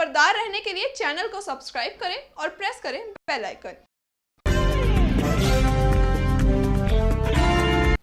खबरदार रहने के लिए चैनल को सब्सक्राइब करें और प्रेस करें बेल आइकन।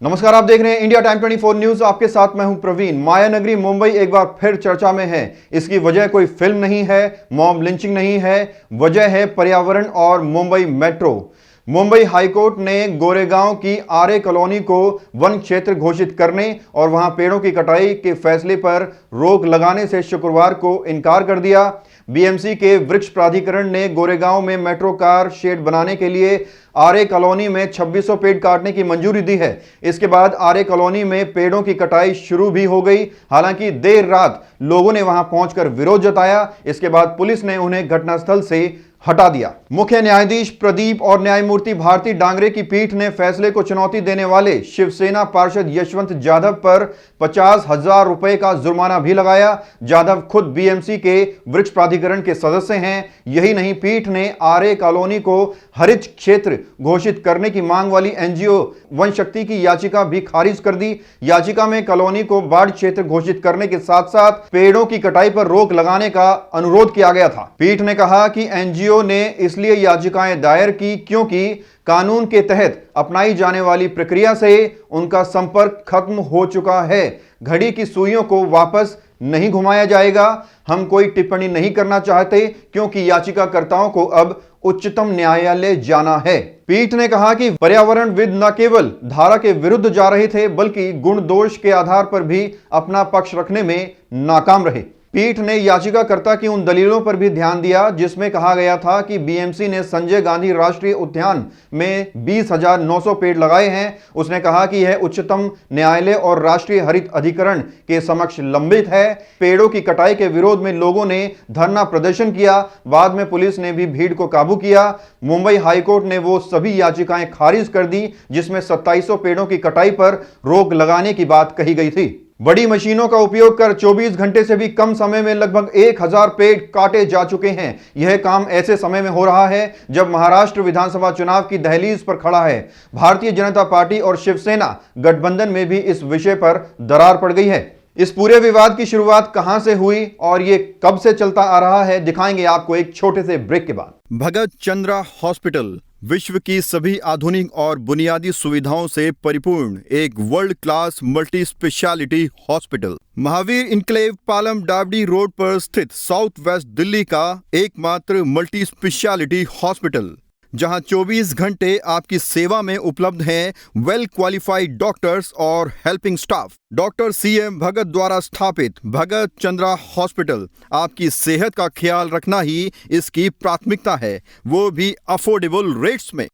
नमस्कार, आप देख रहे हैं इंडिया टाइम 24 न्यूज। आपके साथ मैं हूं प्रवीण। माया नगरी मुंबई एक बार फिर चर्चा में है। इसकी वजह कोई फिल्म नहीं है, मॉब लिंचिंग नहीं है, वजह है पर्यावरण और मुंबई मेट्रो। मुंबई हाईकोर्ट ने गोरेगांव की आरे कॉलोनी को वन क्षेत्र घोषित करने और वहां पेड़ों की कटाई के फैसले पर रोक लगाने से शुक्रवार को इनकार कर दिया। बीएमसी के वृक्ष प्राधिकरण ने गोरेगांव में मेट्रो कार शेड बनाने के लिए आरे कॉलोनी में 2600 पेड़ काटने की मंजूरी दी है। इसके बाद आरे कॉलोनी में पेड़ों की कटाई शुरू भी हो गई। हालांकि देर रात लोगों ने वहां पहुंचकर विरोध जताया। इसके बाद पुलिस ने उन्हें घटनास्थल से हटा दिया। मुख्य न्यायाधीश प्रदीप और न्यायमूर्ति भारती डांगरे की पीठ ने फैसले को चुनौती देने वाले शिवसेना पार्षद यशवंत जाधव पर 50,000 रुपए का जुर्माना भी लगाया। जाधव खुद बीएमसी के वृक्ष प्राधिकरण के सदस्य हैं। यही नहीं, पीठ ने आरे कॉलोनी को हरित क्षेत्र घोषित करने की मांग वाली एनजीओ वन शक्ति की याचिका भी खारिज कर दी। याचिका में कॉलोनी को बाढ़ क्षेत्र घोषित करने के साथ साथ पेड़ों की कटाई पर रोक लगाने का अनुरोध किया गया था। पीठ ने कहा कि एनजीओ ने इसलिए याचिकाएं दायर की क्योंकि कानून के तहत अपनाई जाने वाली प्रक्रिया से उनका संपर्क खत्म हो चुका है। घड़ी की सुइयों को वापस नहीं घुमाया जाएगा। हम कोई टिप्पणी नहीं करना चाहते क्योंकि याचिकाकर्ताओं को अब उच्चतम न्यायालय जाना है। पीठ ने कहा कि पर्यावरणविद न केवल धारा के विरुद्ध जा रहे थे बल्कि गुण दोष के आधार पर भी अपना पक्ष रखने में नाकाम रहे। पीठ ने याचिकाकर्ता की उन दलीलों पर भी ध्यान दिया जिसमें कहा गया था कि बीएमसी ने संजय गांधी राष्ट्रीय उद्यान में 20,900 पेड़ लगाए हैं। उसने कहा कि यह उच्चतम न्यायालय और राष्ट्रीय हरित अधिकरण के समक्ष लंबित है। पेड़ों की कटाई के विरोध में लोगों ने धरना प्रदर्शन किया। बाद में पुलिस ने भी भीड़ को काबू किया। मुंबई हाईकोर्ट ने वो सभी याचिकाएं खारिज कर दी जिसमें 2700 पेड़ों की कटाई पर रोक लगाने की बात कही गई थी। बड़ी मशीनों का उपयोग कर 24 घंटे से भी कम समय में लगभग 1000 पेड़ काटे जा चुके हैं। यह काम ऐसे समय में हो रहा है जब महाराष्ट्र विधानसभा चुनाव की दहलीज पर खड़ा है। भारतीय जनता पार्टी और शिवसेना गठबंधन में भी इस विषय पर दरार पड़ गई है। इस पूरे विवाद की शुरुआत कहां से हुई और ये कब से चलता आ रहा है, दिखाएंगे आपको एक छोटे से ब्रेक के बाद। भगत चंद्रा हॉस्पिटल विश्व की सभी आधुनिक और बुनियादी सुविधाओं से परिपूर्ण एक world class multi speciality hospital Mahavir enclave Palam डावडी रोड पर स्थित साउथ वेस्ट दिल्ली का एकमात्र मल्टी स्पेशलिटी हॉस्पिटल, जहां 24 घंटे आपकी सेवा में उपलब्ध हैं वेल क्वालिफाइड डॉक्टर्स और हेल्पिंग स्टाफ। डॉक्टर सीएम भगत द्वारा स्थापित भगत चंद्रा हॉस्पिटल आपकी सेहत का ख्याल रखना ही इसकी प्राथमिकता है, वो भी अफोर्डेबल रेट्स में।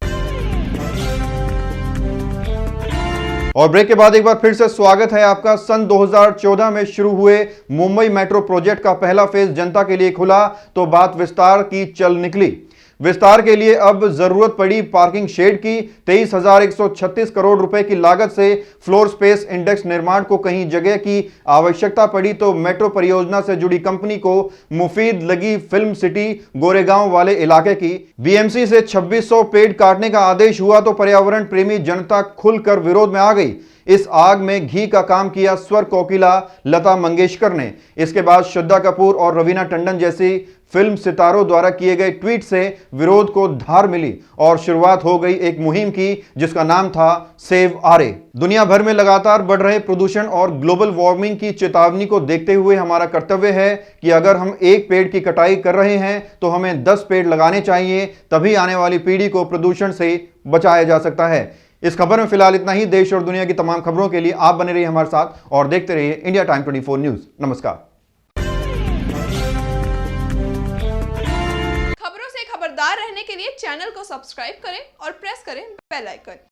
और ब्रेक के बाद एक बार फिर से स्वागत है आपका। सन 2014 में शुरू हुए मुंबई मेट्रो प्रोजेक्ट का पहला फेज जनता के लिए खुला तो बात विस्तार की चल निकली। विस्तार के लिए अब जरूरत पड़ी पार्किंग शेड की। 23,136 करोड़ रुपए की लागत से फ्लोर स्पेस इंडेक्स निर्माण को कहीं जगह की आवश्यकता पड़ी तो मेट्रो परियोजना से जुड़ी कंपनी को मुफीद लगी फिल्म सिटी गोरेगांव वाले इलाके की। बीएमसी से 2600 पेड़ काटने का आदेश हुआ तो पर्यावरण प्रेमी जनता खुलकर विरोध में आ गई। इस आग में घी का काम किया स्वर कोकिला लता मंगेशकर ने। इसके बाद श्रद्धा कपूर और रवीना टंडन जैसी फिल्म सितारों द्वारा किए गए ट्वीट से विरोध को धार मिली और शुरुआत हो गई एक मुहिम की जिसका नाम था सेव आरे। दुनिया भर में लगातार बढ़ रहे प्रदूषण और ग्लोबल वार्मिंग की चेतावनी को देखते हुए हमारा कर्तव्य है कि अगर हम एक पेड़ की कटाई कर रहे हैं तो हमें 10 पेड़ लगाने चाहिए, तभी आने वाली पीढ़ी को प्रदूषण से बचाया जा सकता है। इस खबर में फिलहाल इतना ही। देश और दुनिया की तमाम खबरों के लिए आप बने रहिए हमारे साथ और देखते रहिए इंडिया टाइम 24 न्यूज। नमस्कार। खबरों से खबरदार रहने के लिए चैनल को सब्सक्राइब करें और प्रेस करें बेल आइकन।